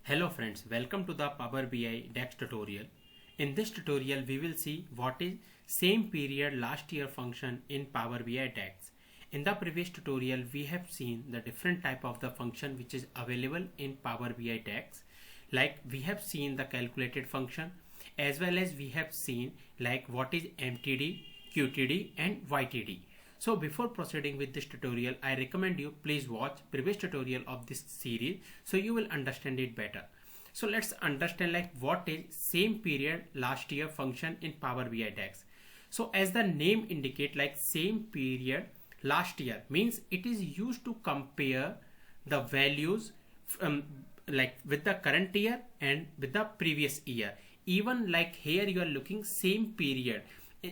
Hello friends, welcome to the Power BI DAX tutorial. In this tutorial, we will see what is same period last year function in Power BI DAX. In the previous tutorial, we have seen the different type of the function which is available in Power BI DAX. Like we have seen the calculated function as well as we have seen like what is MTD, QTD and YTD. So before proceeding with this tutorial, I recommend you please watch previous tutorial of this series so you will understand it better. So let's understand like what is same period last year function in Power BI DAX. So as the name indicate, like same period last year means it is used to compare the values from like with the current year and with the previous year. Even like here you are looking same period.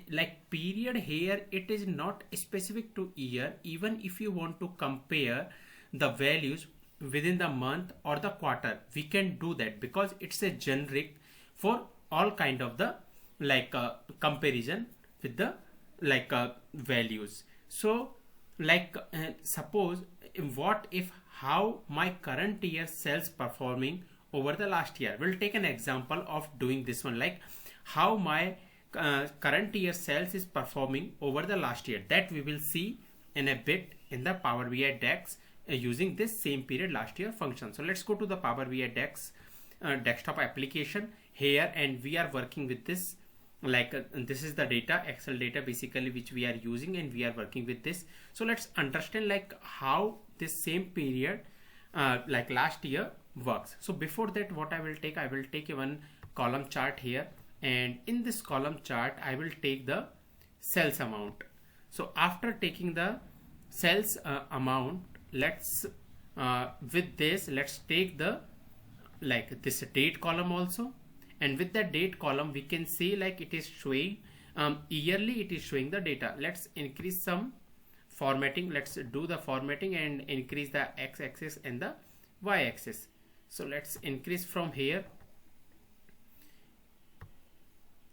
Like period here, it is not specific to year. Even if you want to compare the values within the month or the quarter, we can do that because it's a generic for all kind of the like comparison with the like values. So like suppose what if how my current year sales performing over the last year. We'll take an example of doing this one, like how my current year sales is performing over the last year. That we will see in a bit in the Power BI DAX using this same period last year function. So let's go to the Power BI DAX desktop application here, and we are working with this like this is the data, Excel data basically, which we are using, and we are working with this. So let's understand like how this same period like last year works. So before that, what I will take a one column chart here, and in this column chart I will take the sales amount. So after taking the sales amount, let's with this let's take the like this date column also, and with the date column we can see like it is showing yearly, it is showing the data. Let's increase some formatting. Let's do the formatting and increase the x-axis and the y-axis. So let's increase from here,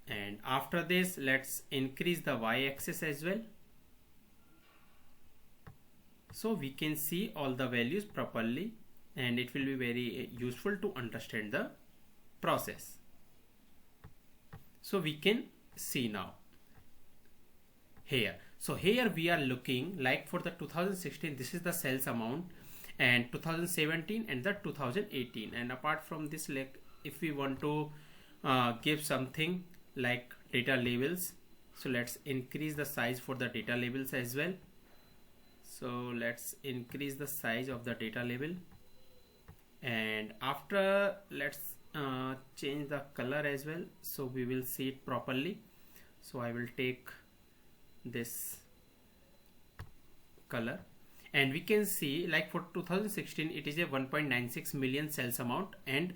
and after this let's increase the y-axis as well, so we can see all the values properly, and it will be very useful to understand the process. So we can see now here. So here we are looking like for the 2016, this is the sales amount, and 2017 and the 2018. And apart from this, like if we want to give something like data labels, so let's increase the size for the data labels as well. So let's increase the size of the data label, and after let's change the color as well so we will see it properly. So I will take this color, and we can see like for 2016 it is a 1.96 million sales amount, and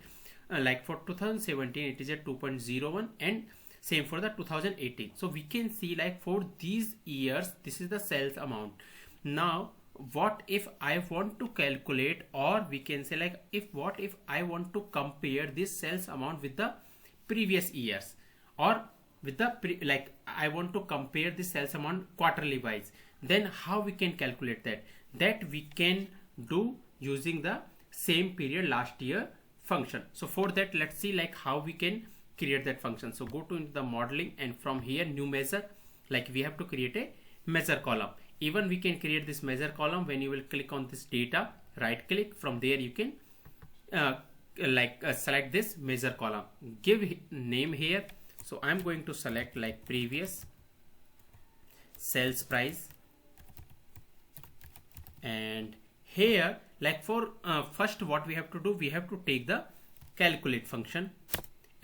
like for 2017 it is a 2.01, and same for the 2018. So we can see like for these years this is the sales amount. Now what if I want to calculate, or we can say like what if I want to compare this sales amount with the previous years, or with the like I want to compare the sales amount quarterly wise, then how we can calculate that? That we can do using the same period last year function. So for that, let's see like how we can create that function. So go to the modeling, and from here new measure, like we have to create a measure column. Even we can create this measure column when you will click on this data, right click, from there you can select this measure column, give name here. So I'm going to select like previous sales price, and here like for first what we have to do, we have to take the calculate function.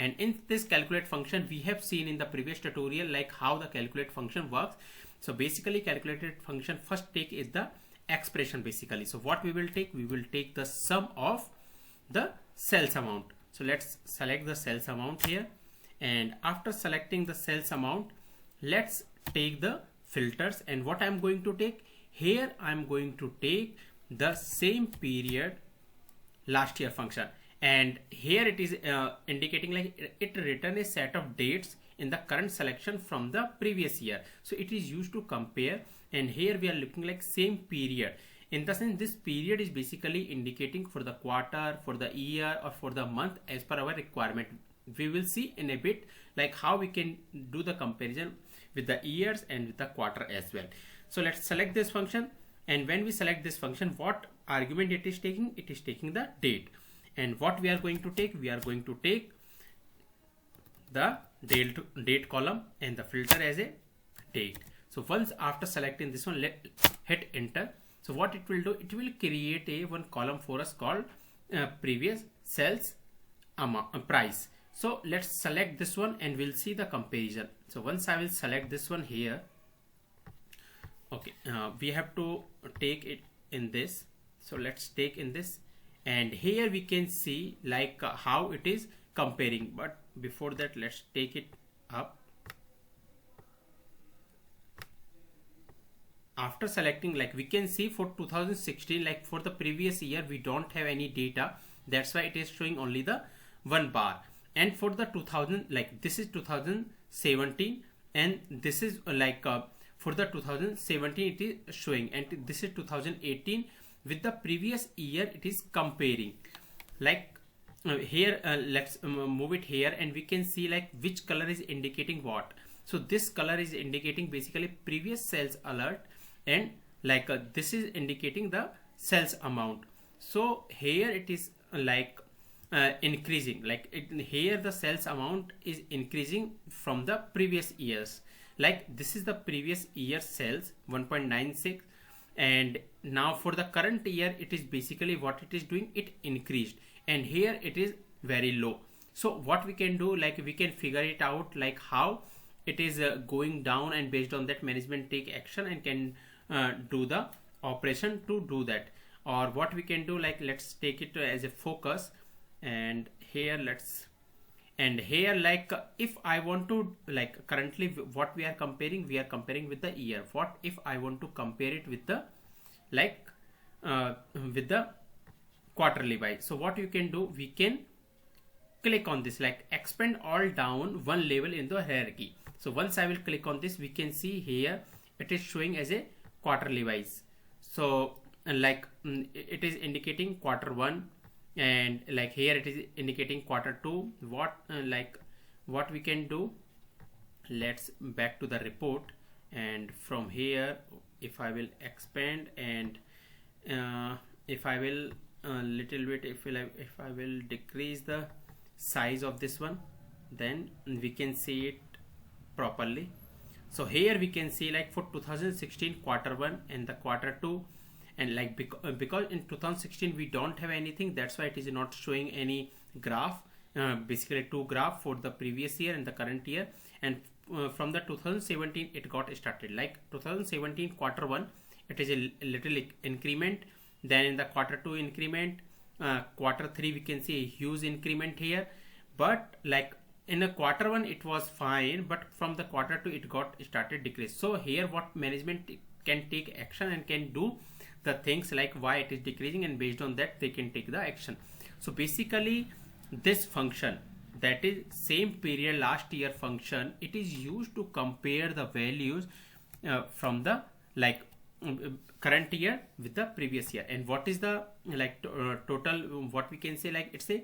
And in this calculate function, we have seen in the previous tutorial like how the calculate function works. So basically calculated function first take is the expression basically. So what we will take, we will take the sum of the sales amount. So let's select the sales amount here, and after selecting the sales amount, let's take the filters. And what I'm going to take here, I'm going to take the same period last year function, and here it is indicating like it return a set of dates in the current selection from the previous year. So it is used to compare, and here we are looking like same period. In the sense, this period is basically indicating for the quarter, for the year, or for the month as per our requirement. We will see in a bit like how we can do the comparison with the years and with the quarter as well. So let's select this function, and when we select this function, what argument it is taking? It is taking the date. And what we are going to take? We are going to take the date column and the filter as a date. So once after selecting this one, hit enter. So what it will do, it will create a one column for us called previous sales amount, price. So let's select this one and we'll see the comparison. So once I will select this one here, okay, we have to take it in this. So let's take in this, and here we can see like how it is comparing. But before that, let's take it up. After selecting, like we can see for 2016, like for the previous year, we don't have any data. That's why it is showing only the one bar. And for the 2000, like this is 2017, and this is like for the 2017 it is showing, and this is 2018. With the previous year it is comparing. Like here let's move it here, and we can see like which color is indicating what. So this color is indicating basically previous sales alert, and like this is indicating the sales amount. So here it is like increasing, like here the sales amount is increasing from the previous years. Like this is the previous year sales 1.96, and now for the current year it is basically what it is doing, it increased, and here it is very low. So what we can do, like we can figure it out like how it is going down, and based on that management take action and can do the operation to do that. Or what we can do, like let's take it as a focus, and here let's, and here like if I want to, like currently what we are comparing with the year. What if I want to compare it with the like with the quarterly wise? So what you can do, we can click on this, like expand all down one level in the hierarchy. So once I will click on this, we can see here it is showing as a quarterly wise. So like it is indicating quarter one, and like here it is indicating quarter two. What we can do, let's back to the report, and from here if I will expand, and if I will little bit, if I will decrease the size of this one, then we can see it properly. So here we can see like for 2016 quarter one and the quarter two, and like because in 2016 we don't have anything, that's why it is not showing any graph, basically two graph for the previous year and the current year. And from the 2017 it got started, like 2017 quarter one it is a little increment, then in the quarter two increment, quarter three we can see a huge increment here. But like in a quarter one it was fine, but from the quarter two it got started decrease. So here what management can take action and can do the things like why it is decreasing, and based on that they can take the action. So basically this function, that is same period last year function, it is used to compare the values from the like current year with the previous year. And what is the like total, what we can say, like it's a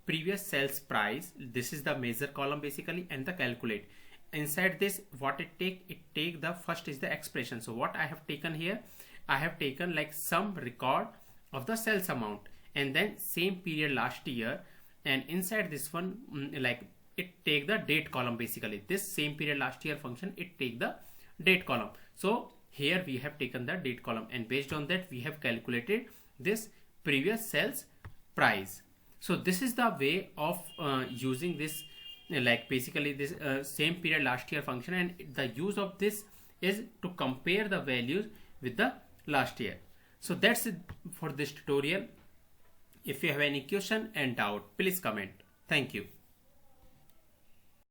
previous sales price. This is the measure column basically, and the calculate. Inside this what it take the first is the expression. So what I have taken here, I have taken like some record of the sales amount, and then same period last year, and inside this one like it take the date column basically. This same period last year function, it take the date column. So here we have taken the date column, and based on that we have calculated this previous sales price. So this is the way of using this like basically this same period last year function, and the use of this is to compare the values with the last year. So that's it for this tutorial. If you have any question and doubt, please comment. Thank you.